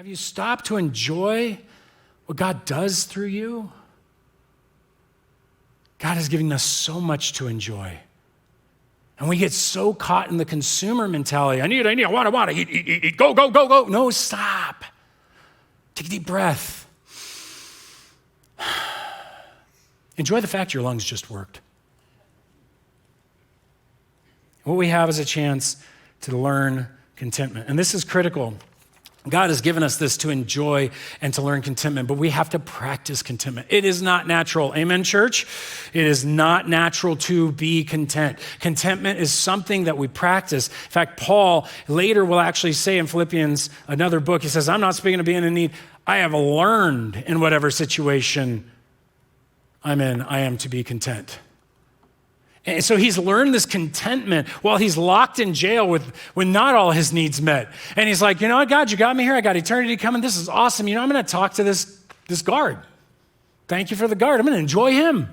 Have you stopped to enjoy what God does through you? God is giving us so much to enjoy. And we get so caught in the consumer mentality. I need, I want, eat, go. No, stop. Take a deep breath. Enjoy the fact your lungs just worked. What we have is a chance to learn contentment. And this is critical. God has given us this to enjoy and to learn contentment, but we have to practice contentment. It is not natural. Amen, church? It is not natural to be content. Contentment is something that we practice. In fact, Paul later will actually say in Philippians, another book, he says, I'm not speaking of being in need. I have learned in whatever situation I'm in, I am to be content. And so he's learned this contentment while he's locked in jail with not all his needs met. And he's like, you know what, God, you got me here. I got eternity coming. This is awesome. You know, I'm going to talk to this guard. Thank you for the guard. I'm going to enjoy him.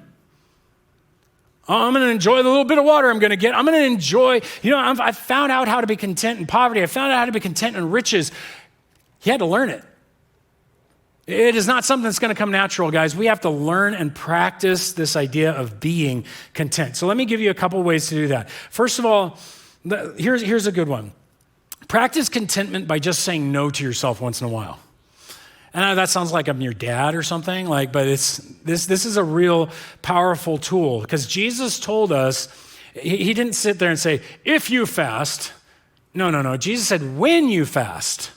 I'm going to enjoy the little bit of water I'm going to get. I'm going to enjoy, you know, I found out how to be content in poverty. I found out how to be content in riches. He had to learn it. It is not something that's going to come natural, guys. We have to learn and practice this idea of being content. So let me give you a couple ways to do that. First of all, here's a good one. Practice contentment by just saying no to yourself once in a while. And I know that sounds like I'm your dad or something, but this is a real powerful tool, because Jesus told us, he didn't sit there and say, if you fast. No. Jesus said, when you fast.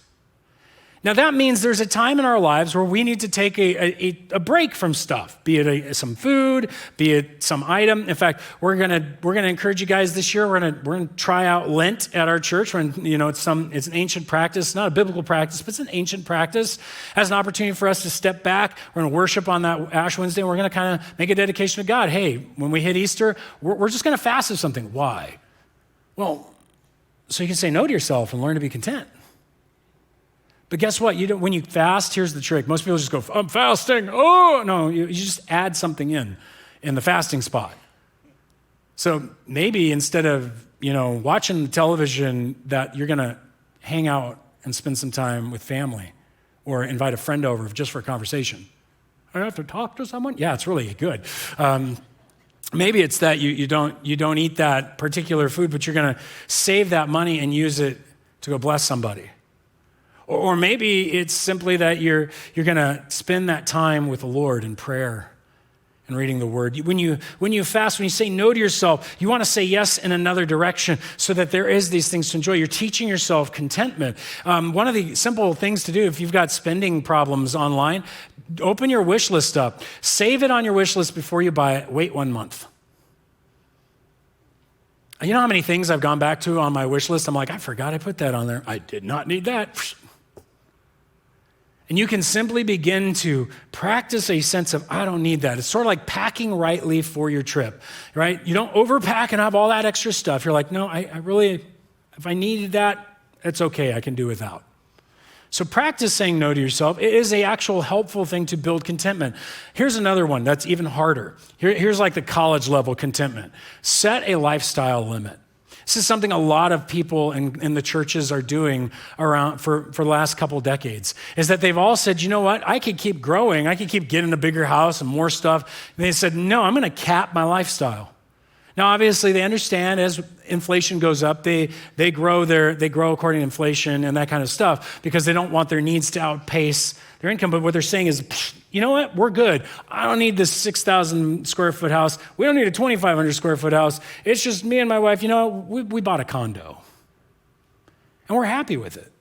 Now, that means there's a time in our lives where we need to take a break from stuff, be it some food, be it some item. In fact, we're gonna encourage you guys this year. We're gonna try out Lent at our church. It's an ancient practice, not a biblical practice, but it's an ancient practice. As an opportunity for us to step back. We're gonna worship on that Ash Wednesday. And we're gonna kind of make a dedication to God. Hey, when we hit Easter, we're just gonna fast of something. Why? Well, so you can say no to yourself and learn to be content. But guess what? When you fast, here's the trick. Most people just go, I'm fasting. Oh, no, you just add something in the fasting spot. So maybe instead of, watching television, that you're going to hang out and spend some time with family or invite a friend over just for a conversation. I have to talk to someone? Yeah, it's really good. Maybe it's that you don't eat that particular food, but you're going to save that money and use it to go bless somebody. Or maybe it's simply that you're going to spend that time with the Lord in prayer and reading the Word. When you fast, when you say no to yourself, you want to say yes in another direction so that there is these things to enjoy. You're teaching yourself contentment. One of the simple things to do if you've got spending problems online, open your wish list up. Save it on your wish list before you buy it. Wait 1 month. You know how many things I've gone back to on my wish list? I'm like, I forgot I put that on there. I did not need that. And you can simply begin to practice a sense of, I don't need that. It's sort of like packing rightly for your trip, right? You don't overpack and have all that extra stuff. You're like, no, I really, if I needed that, it's okay. I can do without. So practice saying no to yourself. It is an actual helpful thing to build contentment. Here's another one that's even harder. Here's like the college level contentment. Set a lifestyle limit. This is something a lot of people in the churches are doing around for the last couple of decades, is that they've all said, you know what, I could keep growing. I could keep getting a bigger house and more stuff. And they said, no, I'm going to cap my lifestyle. Now, obviously, they understand as inflation goes up, they grow according to inflation and that kind of stuff because they don't want their needs to outpace their income. But what they're saying is, you know what? We're good. I don't need this 6,000 square foot house. We don't need a 2,500 square foot house. It's just me and my wife. We bought a condo, and we're happy with it.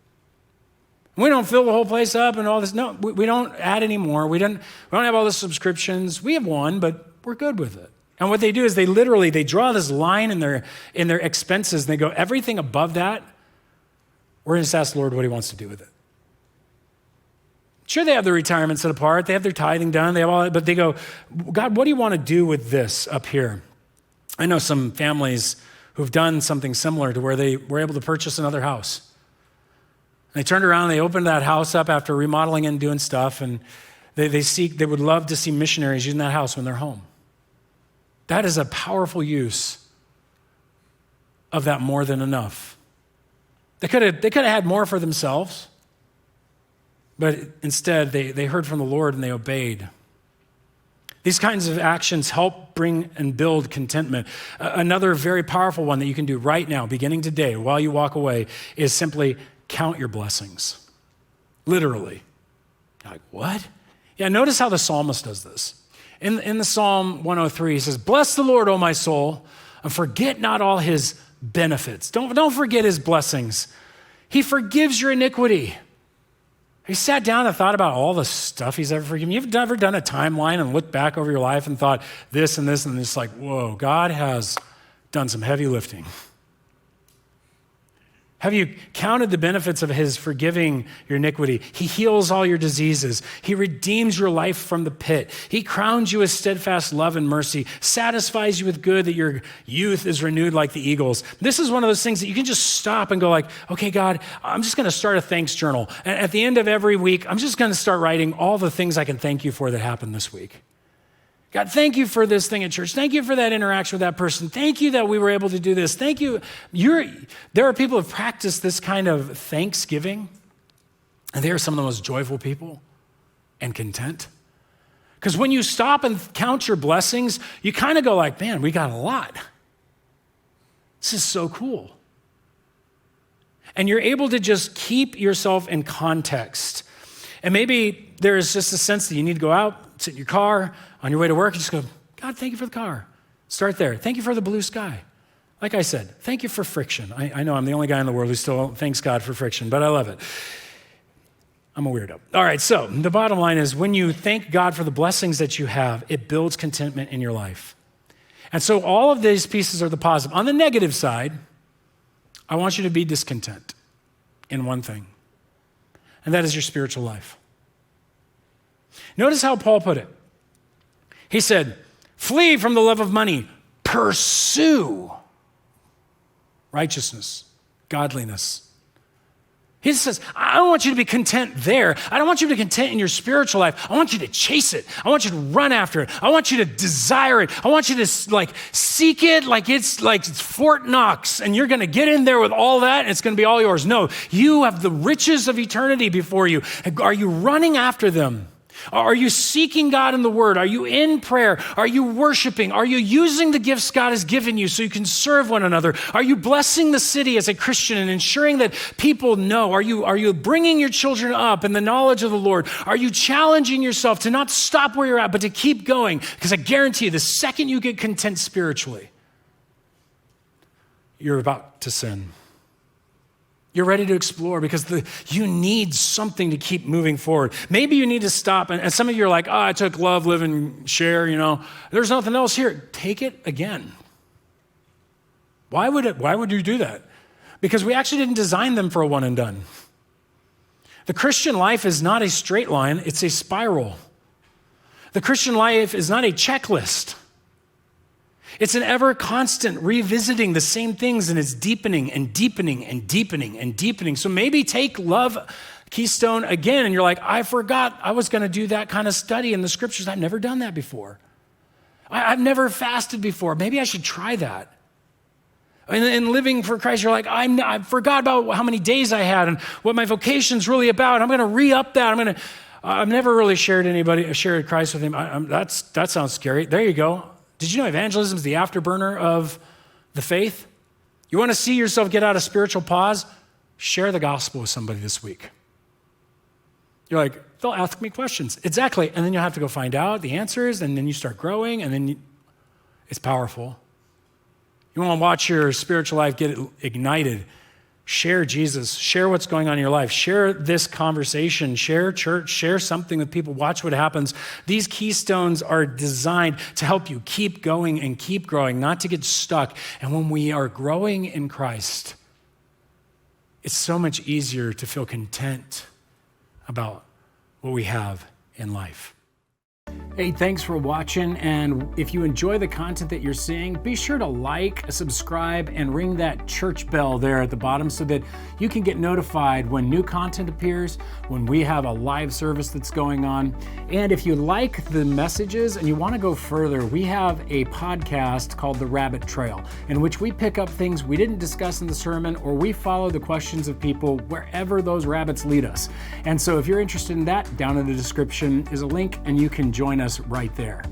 We don't fill the whole place up and all this. No, we don't add any more. We don't have all the subscriptions. We have one, but we're good with it. And what they do is they draw this line in their expenses, and they go, everything above that, we're going to ask the Lord what he wants to do with it. Sure, they have their retirement set apart, they have their tithing done, they have all that, but they go, God, what do you want to do with this up here? I know some families who've done something similar to where they were able to purchase another house. And they turned around, they opened that house up after remodeling and doing stuff, and they would love to see missionaries using that house when they're home. That is a powerful use of that more than enough. They could have had more for themselves. but instead they heard from the Lord and they obeyed. These kinds of actions help bring and build contentment. Another very powerful one that you can do right now, beginning today, while you walk away, is simply count your blessings. Literally. You're like, what? Yeah, notice how the psalmist does this. In the Psalm 103, he says, bless the Lord, O my soul, and forget not all his benefits. Don't forget his blessings. He forgives your iniquity. He sat down and thought about all the stuff he's ever forgiven. You've ever done a timeline and looked back over your life and thought this and this, and it's like, whoa, God has done some heavy lifting. Have you counted the benefits of his forgiving your iniquity? He heals all your diseases. He redeems your life from the pit. He crowns you with steadfast love and mercy, satisfies you with good that your youth is renewed like the eagles. This is one of those things that you can just stop and go like, okay, God, I'm just going to start a thanks journal. And at the end of every week, I'm just going to start writing all the things I can thank you for that happened this week. God, thank you for this thing at church. Thank you for that interaction with that person. Thank you that we were able to do this. Thank you. There are people who have practiced this kind of thanksgiving, and they are some of the most joyful people and content. Because when you stop and count your blessings, you kind of go like, man, we got a lot. This is so cool. And you're able to just keep yourself in context. And maybe there is just a sense that you need to go out, sit in your car, on your way to work, and just go, God, thank you for the car. Start there. Thank you for the blue sky. Like I said, thank you for friction. I know I'm the only guy in the world who still thanks God for friction, but I love it. I'm a weirdo. All right, so the bottom line is when you thank God for the blessings that you have, it builds contentment in your life. And so all of these pieces are the positive. On the negative side, I want you to be discontent in one thing, and that is your spiritual life. Notice how Paul put it. He said, flee from the love of money, pursue righteousness, godliness. He says, I don't want you to be content there. I don't want you to be content in your spiritual life. I want you to chase it. I want you to run after it. I want you to desire it. I want you to seek it like it's Fort Knox and you're going to get in there with all that and it's going to be all yours. No, you have the riches of eternity before you. Are you running after them? Are you seeking God in the Word? Are you in prayer? Are you worshiping? Are you using the gifts God has given you so you can serve one another? Are you blessing the city as a Christian and ensuring that people know? Are you bringing your children up in the knowledge of the Lord? Are you challenging yourself to not stop where you're at, but to keep going? Because I guarantee you, the second you get content spiritually, you're about to sin. You're ready to explore because you need something to keep moving forward. Maybe you need to stop. And some of you are like, I took love, live, and share, There's nothing else here. Take it again. Why would you do that? Because we actually didn't design them for a one and done. The Christian life is not a straight line, it's a spiral. The Christian life is not a checklist. It's an ever constant revisiting the same things, and it's deepening and deepening and deepening and deepening. So maybe take Love Keystone again, and you're like, I forgot I was going to do that kind of study in the scriptures. I've never done that before. I've never fasted before. Maybe I should try that. And living for Christ, you're like, I forgot about how many days I had and what my vocation's really about. I'm going to re-up that. I've never really shared Christ with him. That sounds scary. There you go. Did you know evangelism is the afterburner of the faith? You want to see yourself get out of spiritual pause? Share the gospel with somebody this week. You're like, they'll ask me questions. Exactly. And then you'll have to go find out the answers, and then you start growing, and then it's powerful. You want to watch your spiritual life get ignited. Share Jesus. Share what's going on in your life. Share this conversation. Share church. Share something with people. Watch what happens. These keystones are designed to help you keep going and keep growing, not to get stuck. And when we are growing in Christ, it's so much easier to feel content about what we have in life. Hey, thanks for watching. And if you enjoy the content that you're seeing, be sure to like, subscribe, and ring that church bell there at the bottom so that you can get notified when new content appears, when we have a live service that's going on. And if you like the messages and you want to go further, we have a podcast called The Rabbit Trail, in which we pick up things we didn't discuss in the sermon, or we follow the questions of people wherever those rabbits lead us. And so if you're interested in that, down in the description is a link and you can join us right there.